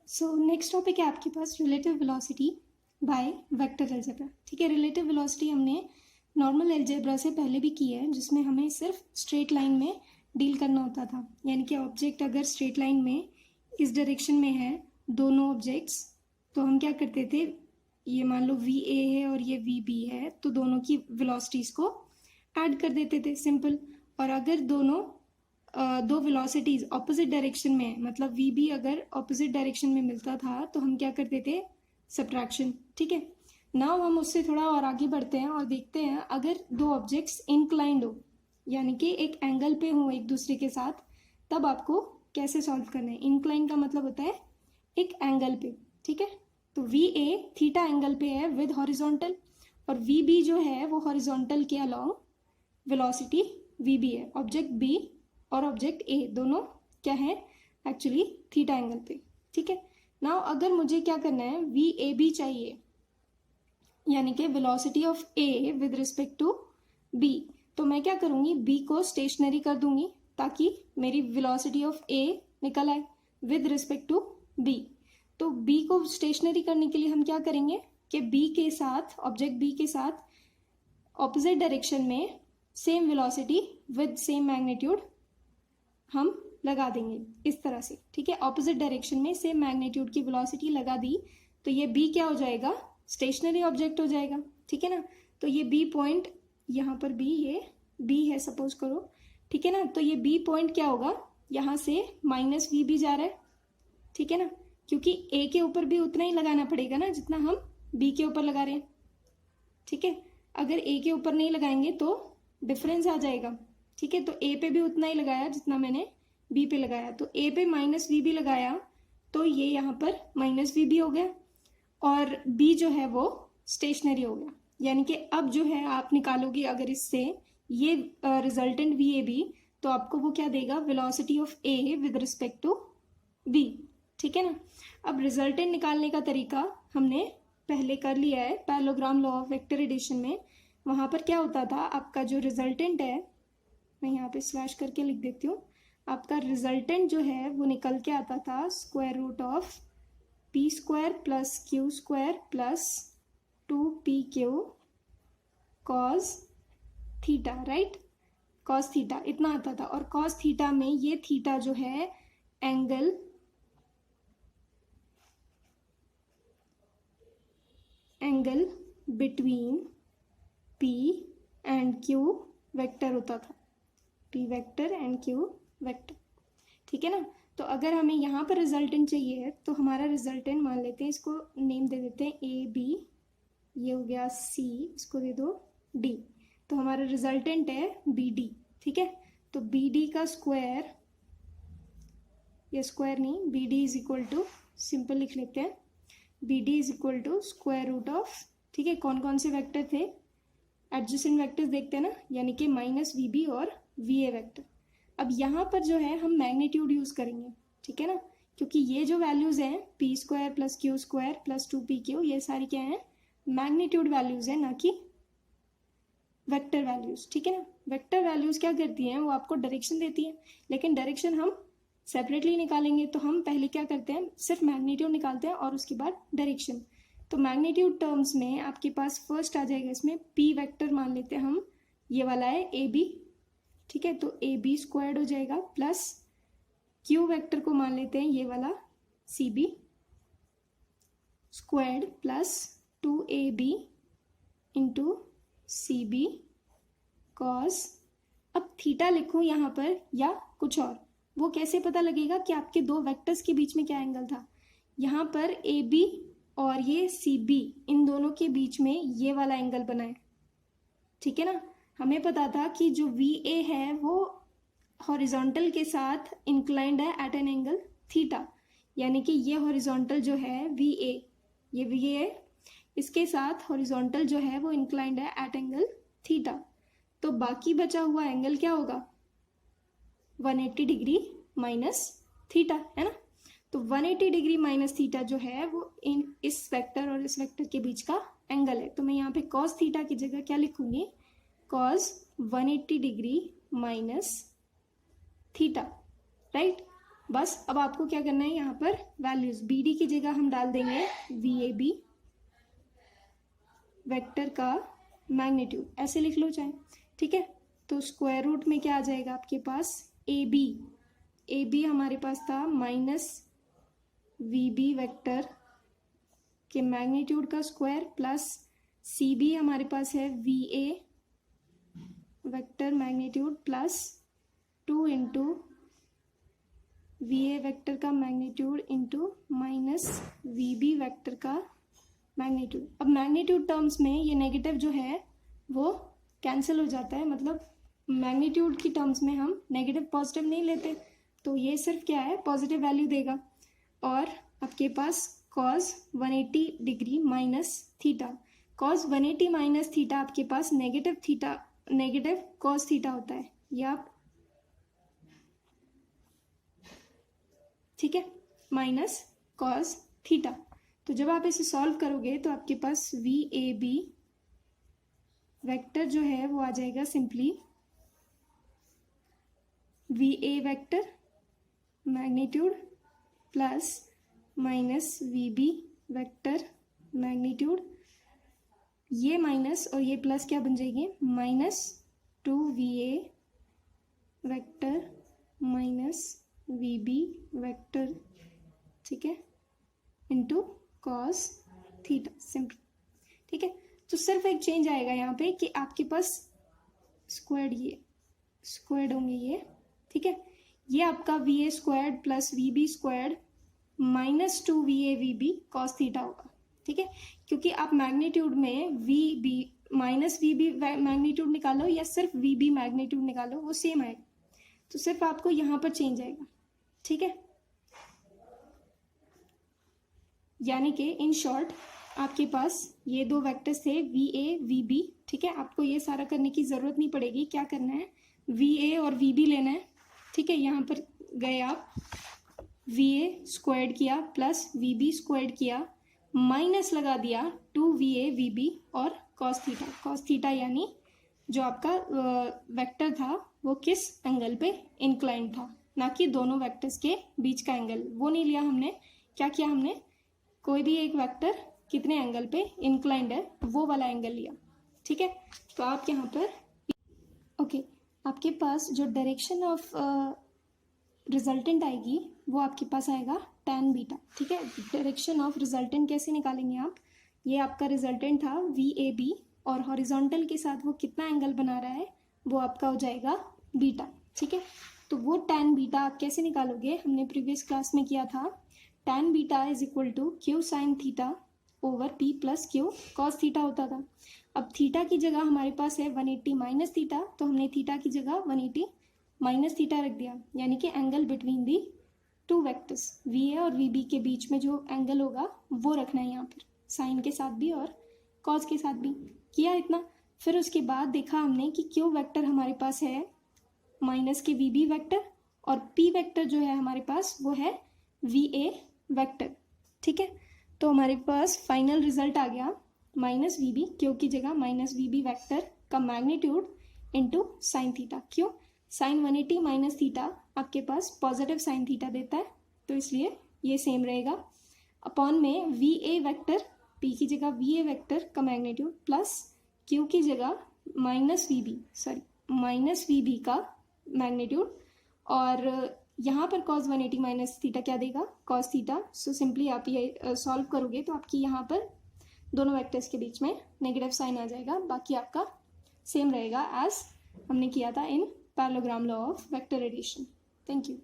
So next topic है आपके पास relative velocity by vector algebra. ठीक है, रिलेटिव वेलोसिटी हमने नॉर्मल अलजेब्रा से पहले भी की है, जिसमें हमें सिर्फ स्ट्रेट लाइन में डील करना होता था। यानी कि ऑब्जेक्ट अगर स्ट्रेट लाइन में इस डायरेक्शन में है, दोनों ऑब्जेक्ट्स, तो हम क्या करते थे, ये मान लो वी ए है और ये वी बी है, तो दोनों की वेलोसिटीज को ऐड कर देते थे, सिंपल। और अगर दोनों दो वेलोसिटीज ऑपोजिट डायरेक्शन में है, मतलब वी बी अगर ऑपोजिट डायरेक्शन में मिलता था, तो हम क्या करते थे, सब्ट्रैक्शन। ठीक है, नाउ हम उससे थोड़ा और आगे बढ़ते हैं और देखते हैं अगर दो ऑब्जेक्ट्स इंक्लाइंड हो, यानी कि एक एंगल पे हो एक दूसरे के साथ, तब आपको कैसे सॉल्व करना है। इंक्लाइन का मतलब होता है एक एंगल पे। ठीक है, तो वी ए थीटा एंगल पे है विद हॉरिजॉन्टल, और वी बी जो है वो हॉरिजॉन्टल के अलोंग वेलोसिटी वी बी है। ऑब्जेक्ट बी और ऑब्जेक्ट ए दोनों क्या है, एक्चुअली थीटा एंगल पे। ठीक है, नाउ अगर मुझे क्या करना है, वी ए बी चाहिए, यानी कि velocity of A with respect to B, तो मैं क्या करूंगी, बी को स्टेशनरी कर दूंगी ताकि मेरी वेलोसिटी ऑफ ए निकल आए विद रिस्पेक्ट टू बी। तो बी को स्टेशनरी करने के लिए हम क्या करेंगे कि बी के साथ, ऑब्जेक्ट बी के साथ ऑपोजिट डायरेक्शन में same velocity with same magnitude हम लगा देंगे इस तरह से। ठीक है, ऑपोजिट डायरेक्शन में सेम मैग्नीट्यूड की वेलोसिटी लगा दी, तो ये बी क्या हो जाएगा, स्टेशनरी ऑब्जेक्ट हो जाएगा। ठीक है ना, तो ये बी पॉइंट, यहाँ पर बी, ये बी है सपोज करो। ठीक है ना, तो ये बी पॉइंट क्या होगा, यहाँ से माइनस वी बी जा रहा है। ठीक है ना, क्योंकि ए के ऊपर भी उतना ही लगाना पड़ेगा ना जितना हम बी के ऊपर लगा रहे हैं। ठीक है, अगर ए के ऊपर नहीं लगाएंगे तो डिफरेंस आ जाएगा। ठीक है, तो ए पे भी उतना ही लगाया जितना मैंने बी पे लगाया, तो ए पे माइनस वी बी लगाया, तो ये यहाँ पर माइनस वी बी हो गया, और बी जो है वो स्टेशनरी हो गया। यानी कि अब जो है आप निकालोगे अगर इससे ये रिजल्टेंट वी ए बी, तो आपको वो क्या देगा, velocity of A with respect to B. ठीक है ना, अब रिजल्टेंट निकालने का तरीका हमने पहले कर लिया है parallelogram law of vector addition में। वहां पर क्या होता था, आपका जो रिजल्टेंट है, मैं यहाँ पे स्लैश करके लिख देती हूँ, आपका रिजल्टेंट जो है वो निकल के आता था square root of P square plus Q square plus 2pq cos theta, right, cos theta इतना आता था। और कॉस थीटा में ये थीटा जो है angle between p and q vector होता था, p vector and q vector. ठीक है ना, तो अगर हमें यहाँ पर रिजल्टेंट चाहिए तो हमारा रिजल्टेंट मान लेते हैं, इसको नेम दे देते हैं ए बी, ये हो गया सी, इसको दे दो डी, तो हमारा रिजल्टेंट है बी डी। ठीक है, तो बी डी का स्क्वायर, ये स्क्वायर नहीं, B D is equal to, simple लिख लेते हैं, B D is equal to square root of, ठीक है, कौन कौन से वेक्टर थे, एडजेसेंट वेक्टर्स देखते हैं ना, यानी कि माइनस वी बी और वी ए वेक्टर। अब यहाँ पर जो है हम मैग्नीट्यूड यूज करेंगे। ठीक है ना, क्योंकि ये जो वैल्यूज हैं P square plus Q square plus 2pq, ये सारी क्या है, मैग्नीट्यूड वैल्यूज है, ना कि वेक्टर वैल्यूज। ठीक है ना, वेक्टर वैल्यूज क्या करती हैं, वो आपको डायरेक्शन देती है, लेकिन डायरेक्शन हम सेपरेटली निकालेंगे, तो हम पहले क्या करते हैं, सिर्फ मैग्नीट्यूड निकालते हैं और उसके बाद डायरेक्शन। तो मैग्नीट्यूड टर्म्स में आपके पास फर्स्ट आ जाएगा, इसमें पी वेक्टर मान लेते हैं हम, ये वाला है ए बी। ठीक है, तो ए बी स्क्वायर्ड हो जाएगा, प्लस क्यू वेक्टर को मान लेते हैं ये वाला C B squared, plus 2ab into C B cos, अब थीटा लिखूं यहाँ पर या कुछ और, वो कैसे पता लगेगा कि आपके दो वेक्टर्स के बीच में क्या एंगल था। यहाँ पर ए बी और ये सी बी, इन दोनों के बीच में ये वाला एंगल बना है। ठीक है ना, हमें पता था कि जो वी ए है वो हॉरिजॉन्टल के साथ इंक्लाइंड है एट एन एंगल थीटा, यानी कि ये हॉरिजॉन्टल जो है वी ए, ये वी ए, इसके साथ हॉरिजॉन्टल जो है वो इंक्लाइंड है एट एंगल थीटा, तो बाकी बचा हुआ एंगल क्या होगा, 180 डिग्री माइनस थीटा, है ना। तो 180 डिग्री माइनस थीटा जो है वो इस वेक्टर और इस वेक्टर के बीच का एंगल है। तो मैं यहाँ पे कॉस थीटा की जगह क्या लिखूंगी, cos 180 degree minus theta, right. बस अब आपको क्या करना है, यहाँ पर वैल्यूज बी डी की जगह हम डाल देंगे वी ए बी वेक्टर का मैग्नीट्यूड, ऐसे लिख लो चाहे, ठीक है। तो स्क्वायर रूट में क्या आ जाएगा आपके पास, ए बी हमारे पास था माइनस वी बी वेक्टर के मैग्नीट्यूड का स्क्वायर प्लस सी बी हमारे पास है V A vector magnitude plus 2 into V A vector का magnitude into minus V B vector का मैग्नीट्यूड। अब मैग्नीट्यूड टर्म्स में ये नेगेटिव जो है वो कैंसिल हो जाता है, मतलब मैग्नीट्यूड की टर्म्स में हम नेगेटिव पॉजिटिव नहीं लेते, तो ये सिर्फ क्या है, पॉजिटिव वैल्यू देगा। और आपके पास cos 180 degree minus theta, cos 180 minus theta आपके पास नेगेटिव cos थीटा होता है, ये आप ठीक है, माइनस cos थीटा। तो जब आप इसे सॉल्व करोगे तो आपके पास वी ए बी वेक्टर जो है वो आ जाएगा simply V A vector magnitude plus minus V B vector magnitude, ये माइनस और ये प्लस क्या बन जाएगी, minus 2 V A vector minus V B vector, ठीक है, इंटू कॉस थीटा सिंपल, ठीक है। तो सिर्फ एक चेंज आएगा यहाँ पे कि आपके पास स्क्वायर्ड होंगे ये, ठीक है। ये आपका V A squared plus V B squared minus 2 V A V B cos theta होगा, ठीक है। क्योंकि आप मैग्नीट्यूड में V B minus V B magnitude निकालो या सिर्फ वी बी मैग्नीट्यूड निकालो वो सेम आएगा, तो सिर्फ आपको यहाँ पर चेंज आएगा, ठीक है। यानी कि इन शॉर्ट आपके पास ये दो वेक्टर्स थे वी ए वी बी, ठीक है। आपको ये सारा करने की ज़रूरत नहीं पड़ेगी, क्या करना है, वी ए और वी बी लेना है, ठीक है। यहाँ पर गए आप वी ए स्क्वायर्ड किया प्लस वी बी स्क्वायर्ड किया माइनस लगा दिया 2 वी ए वी बी और कॉस थीटा यानी जो आपका वेक्टर था वो किस एंगल पे इंक्लाइंड था, ना कि दोनों वेक्टर्स के बीच का एंगल, वो नहीं लिया हमने। क्या किया हमने, कोई भी एक वेक्टर कितने एंगल पे इंक्लाइंड है वो वाला एंगल लिया, ठीक है। तो आप यहाँ पर ओके आपके पास जो डायरेक्शन ऑफ रिजल्टेंट आएगी वो आपके पास आएगा tan बीटा, ठीक है। डायरेक्शन ऑफ रिजल्टेंट कैसे निकालेंगे आप, ये आपका रिजल्टेंट था वी ए बी और हॉरिजॉन्टल के साथ वो कितना एंगल बना रहा है वो आपका हो जाएगा बीटा, ठीक है। तो वो tan बीटा आप कैसे निकालोगे, हमने प्रीवियस क्लास में किया था, tan beta is equal to Q sine theta over P plus Q cos theta होता था। अब थीटा की जगह हमारे पास है 180 माइनस थीटा, तो हमने थीटा की जगह 180 माइनस थीटा रख दिया, यानी कि angle between the two vectors V A और वी बी के बीच में जो एंगल होगा वो रखना है यहाँ पर, साइन के साथ भी और कॉस के साथ भी किया इतना। फिर उसके बाद देखा हमने कि क्यू वेक्टर हमारे पास है माइनस के वी बी वेक्टर और पी वेक्टर जो है हमारे पास वो है वी ए वेक्टर, ठीक है। तो हमारे पास फाइनल रिजल्ट आ गया माइनस वी बी, क्यू की जगह माइनस वी बी वैक्टर का मैग्नीट्यूड इंटू साइन थीटा। क्यों, साइन 180 माइनस थीटा आपके पास पॉजिटिव साइन थीटा देता है, तो इसलिए ये सेम रहेगा। अपॉन में वी ए वैक्टर, पी की जगह वी ए वैक्टर का मैग्नीट्यूड प्लस क्यू की जगह माइनस वी बी का मैग्नीट्यूड, और यहाँ पर cos 180 माइनस थीटा क्या देगा, cos थीटा। सो सिंपली आप ये सॉल्व करोगे तो आपकी यहाँ पर दोनों वेक्टर्स के बीच में नेगेटिव साइन आ जाएगा, बाकी आपका सेम रहेगा एज हमने किया था in parallelogram law of vector addition. Thank you.